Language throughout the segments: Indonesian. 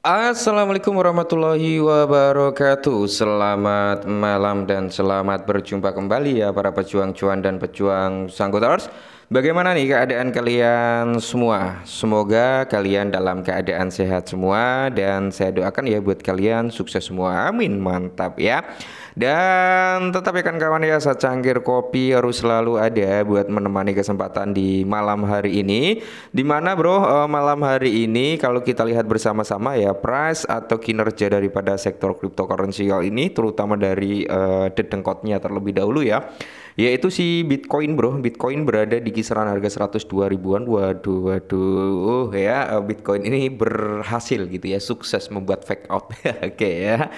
Assalamualaikum warahmatullahi wabarakatuh. Selamat malam dan selamat berjumpa kembali ya para pejuang cuan dan pejuang Sangguters. Bagaimana nih keadaan kalian semua? Semoga kalian dalam keadaan sehat semua dan saya doakan ya buat kalian sukses semua. Amin, mantap ya. Dan tetap ya kan kawan ya, secangkir kopi harus selalu ada buat menemani kesempatan di malam hari ini. Dimana bro, malam hari ini kalau kita lihat bersama-sama ya, price atau kinerja daripada sektor cryptocurrency kali ini, terutama dari dedengkotnya terlebih dahulu ya, yaitu si Bitcoin bro. Bitcoin berada di kisaran harga 102 ribuan. Waduh waduh ya, Bitcoin ini berhasil gitu ya, sukses membuat fake out. Oke ya.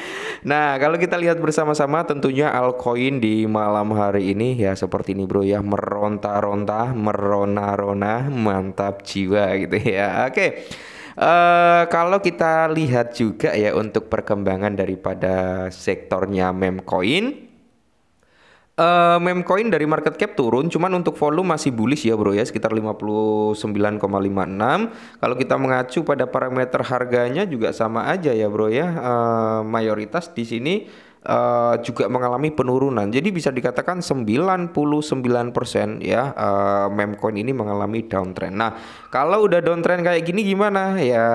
Nah, kalau kita lihat bersama-sama tentunya altcoin di malam hari ini ya seperti ini bro ya, meronta-ronta, merona-rona, mantap jiwa gitu ya. Oke. Kalau kita lihat juga ya untuk perkembangan daripada sektornya meme coin. Meme coin dari market cap turun, cuman untuk volume masih bullish ya bro ya, sekitar 59,56. Kalau kita mengacu pada parameter harganya juga sama aja ya bro ya. Mayoritas di sini juga mengalami penurunan. Jadi bisa dikatakan 99% ya, meme coin ini mengalami downtrend. Nah, kalau udah downtrend kayak gini gimana? Ya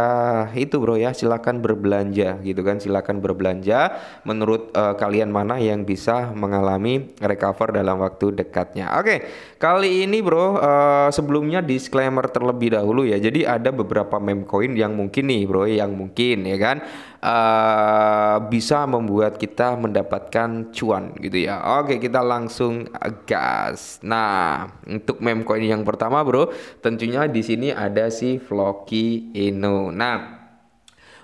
itu bro ya, silakan berbelanja gitu kan, silakan berbelanja. Menurut kalian mana yang bisa mengalami recover dalam waktu dekatnya? Oke, kali ini bro, sebelumnya disclaimer terlebih dahulu ya. Jadi ada beberapa meme coin yang mungkin nih bro, yang mungkin ya kan bisa membuat kita mendapatkan cuan gitu ya. Oke, kita langsung gas. Nah, untuk meme coin yang pertama bro, tentunya di sini ada si Floki Inu. Nah,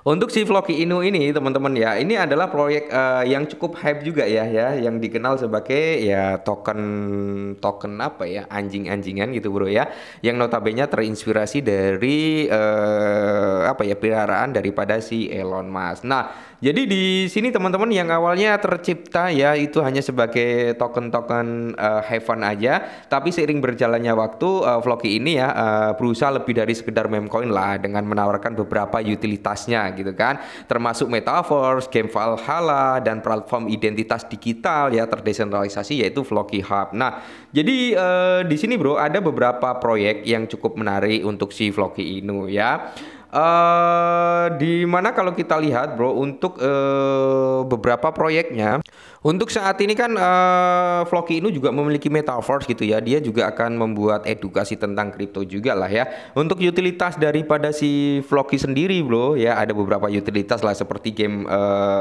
untuk si Floki Inu ini teman-teman ya, ini adalah proyek yang cukup hype juga ya, yang dikenal sebagai ya token apa ya, anjing-anjingan gitu bro ya, yang notabene terinspirasi dari apa ya, peliharaan daripada si Elon Musk. Nah, jadi di sini teman-teman yang awalnya tercipta ya itu hanya sebagai token-token have fun aja, tapi seiring berjalannya waktu Floki ini ya berusaha lebih dari sekedar meme coin lah, dengan menawarkan beberapa utilitasnya gitu kan, termasuk metaverse, game Valhalla, dan platform identitas digital ya terdesentralisasi yaitu Floki Hub. Nah, jadi di sini bro ada beberapa proyek yang cukup menarik untuk si Floki Inu ya. Di mana kalau kita lihat bro untuk beberapa proyeknya, untuk saat ini kan Floki Inu juga memiliki metaverse gitu ya, dia juga akan membuat edukasi tentang kripto juga lah ya. Untuk utilitas daripada si Floki sendiri bro ya, ada beberapa utilitas lah seperti game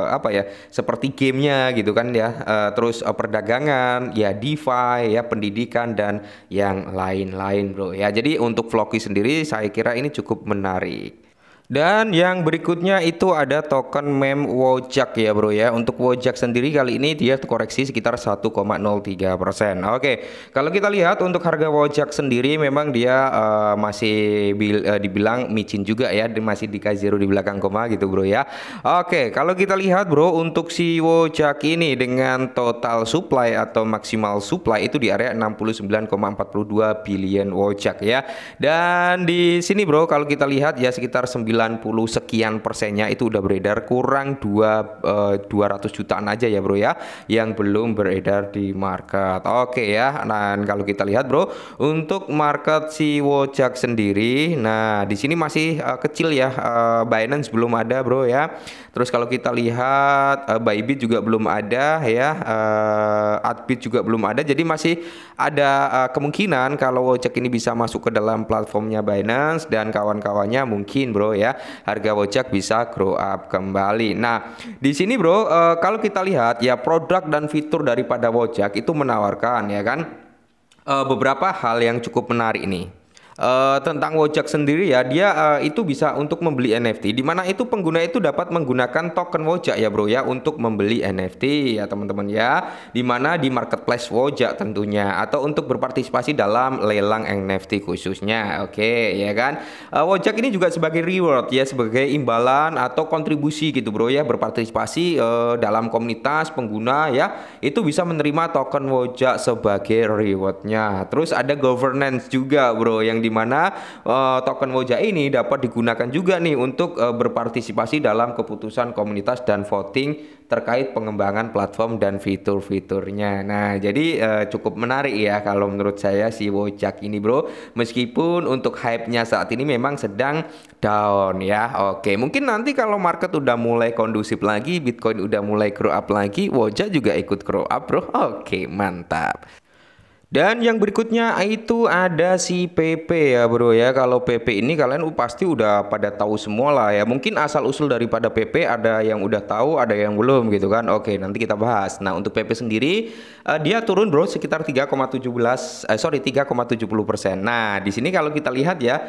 apa ya, seperti gamenya gitu kan ya, terus perdagangan ya, DeFi ya, pendidikan dan yang lain-lain bro ya. Jadi untuk Floki sendiri saya kira ini cukup menarik. Dan yang berikutnya itu ada token meme Wojak ya bro ya. Untuk Wojak sendiri kali ini dia koreksi sekitar 1,03%. Oke, kalau kita lihat untuk harga Wojak sendiri memang dia masih dibilang micin juga ya, masih di K0 di belakang koma gitu bro ya. Oke, kalau kita lihat bro untuk si Wojak ini dengan total supply atau maksimal supply itu di area 69,42 billion Wojak ya. Dan di sini bro kalau kita lihat ya sekitar 90 sekian persennya itu udah beredar, kurang 200 jutaan aja ya bro ya yang belum beredar di market. Oke ya. Nah, kalau kita lihat bro untuk market si Wojak sendiri, nah di sini masih kecil ya, Binance belum ada bro ya. Terus kalau kita lihat Bybit juga belum ada ya, Adbit juga belum ada. Jadi masih ada kemungkinan kalau Wojak ini bisa masuk ke dalam platformnya Binance dan kawan-kawannya, mungkin bro ya harga Wojak bisa grow up kembali. Nah, di sini bro kalau kita lihat ya produk dan fitur daripada Wojak itu menawarkan ya kan beberapa hal yang cukup menarik ini. Tentang Wojak sendiri ya, dia itu bisa untuk membeli NFT, di mana itu pengguna itu dapat menggunakan token Wojak ya bro ya untuk membeli NFT ya teman-teman ya, di mana di marketplace Wojak tentunya, atau untuk berpartisipasi dalam lelang NFT khususnya. Oke ya kan, Wojak ini juga sebagai reward ya, sebagai imbalan atau kontribusi gitu bro ya, berpartisipasi dalam komunitas pengguna ya, itu bisa menerima token Wojak sebagai rewardnya. Terus ada governance juga bro, yang di di mana token Woja ini dapat digunakan juga nih untuk berpartisipasi dalam keputusan komunitas dan voting terkait pengembangan platform dan fitur-fiturnya. Nah, jadi cukup menarik ya kalau menurut saya si Wojak ini bro. Meskipun untuk hype-nya saat ini memang sedang down ya. Oke, mungkin nanti kalau market udah mulai kondusif lagi, Bitcoin udah mulai grow up lagi, Wojak juga ikut grow up bro. Oke, mantap. Dan yang berikutnya itu ada si PP ya bro ya. Kalau PP ini kalian pasti udah pada tahu semua lah ya. Mungkin asal usul daripada PP ada yang udah tahu, ada yang belum gitu kan. Oke, nanti kita bahas. Nah, untuk PP sendiri dia turun bro sekitar 3,70%. Nah, di sini kalau kita lihat ya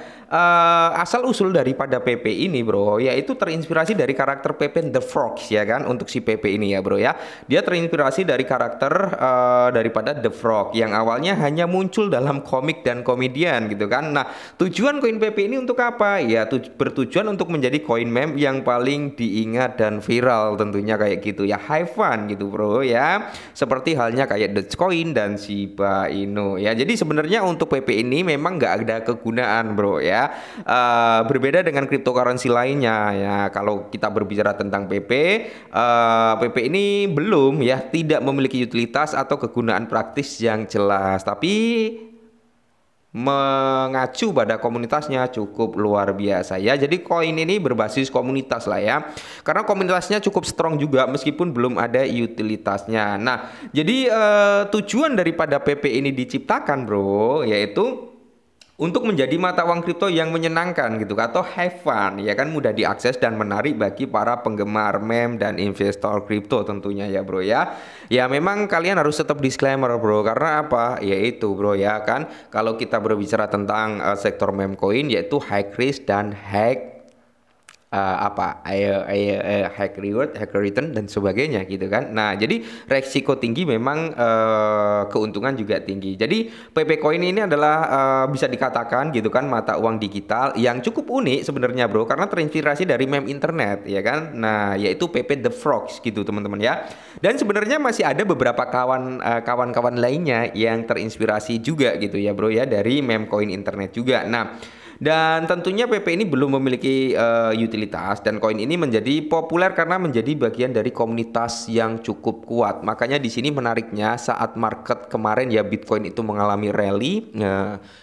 asal usul daripada PP ini bro yaitu terinspirasi dari karakter PP The Frogs ya kan, untuk si PP ini ya bro ya. Dia terinspirasi dari karakter daripada The Frog yang awalnya hanya muncul dalam komik dan komedian gitu kan. Nah, tujuan koin PP ini untuk apa? Ya bertujuan untuk menjadi koin meme yang paling diingat dan viral tentunya kayak gitu ya. Have fun gitu bro ya. Seperti halnya kayak Dogecoin dan Shiba Inu ya. Jadi sebenarnya untuk PP ini memang nggak ada kegunaan bro ya. Berbeda dengan cryptocurrency lainnya ya. Kalau kita berbicara tentang PP, PP ini belum ya, tidak memiliki utilitas atau kegunaan praktis yang jelas. Tapi mengacu pada komunitasnya cukup luar biasa ya. Jadi koin ini berbasis komunitas lah ya. Karena komunitasnya cukup strong juga meskipun belum ada utilitasnya. Nah, jadi tujuan daripada PP ini diciptakan bro yaitu untuk menjadi mata uang kripto yang menyenangkan gitu atau have fun ya kan, mudah diakses dan menarik bagi para penggemar meme dan investor kripto tentunya ya bro ya. Ya memang kalian harus tetap disclaimer bro, karena apa? Yaitu bro ya kan, kalau kita berbicara tentang sektor meme coin yaitu high risk dan high high reward, high return dan sebagainya gitu kan. Nah, jadi resiko tinggi memang keuntungan juga tinggi. Jadi PP Coin ini adalah bisa dikatakan gitu kan mata uang digital yang cukup unik sebenarnya bro, karena terinspirasi dari meme internet ya kan. Nah, yaitu PP The Frogs gitu teman-teman ya. Dan sebenarnya masih ada beberapa kawan-kawan lainnya yang terinspirasi juga gitu ya bro ya dari meme coin internet juga. Nah, dan tentunya PP ini belum memiliki utilitas, dan koin ini menjadi populer karena menjadi bagian dari komunitas yang cukup kuat. Makanya di sini menariknya saat market kemarin ya Bitcoin itu mengalami rally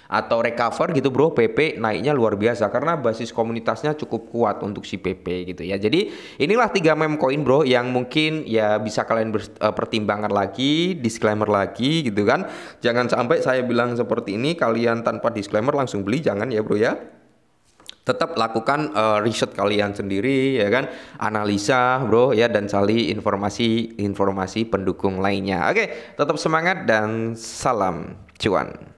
atau recover gitu bro, PP naiknya luar biasa karena basis komunitasnya cukup kuat untuk si PP gitu ya. Jadi inilah 3 meme coin bro yang mungkin ya bisa kalian pertimbangkan lagi, disclaimer lagi gitu kan. Jangan sampai saya bilang seperti ini kalian tanpa disclaimer langsung beli, jangan ya bro ya. Tetap lakukan riset kalian sendiri ya kan, analisa bro ya, dan cari informasi pendukung lainnya. Oke, tetap semangat dan salam cuan.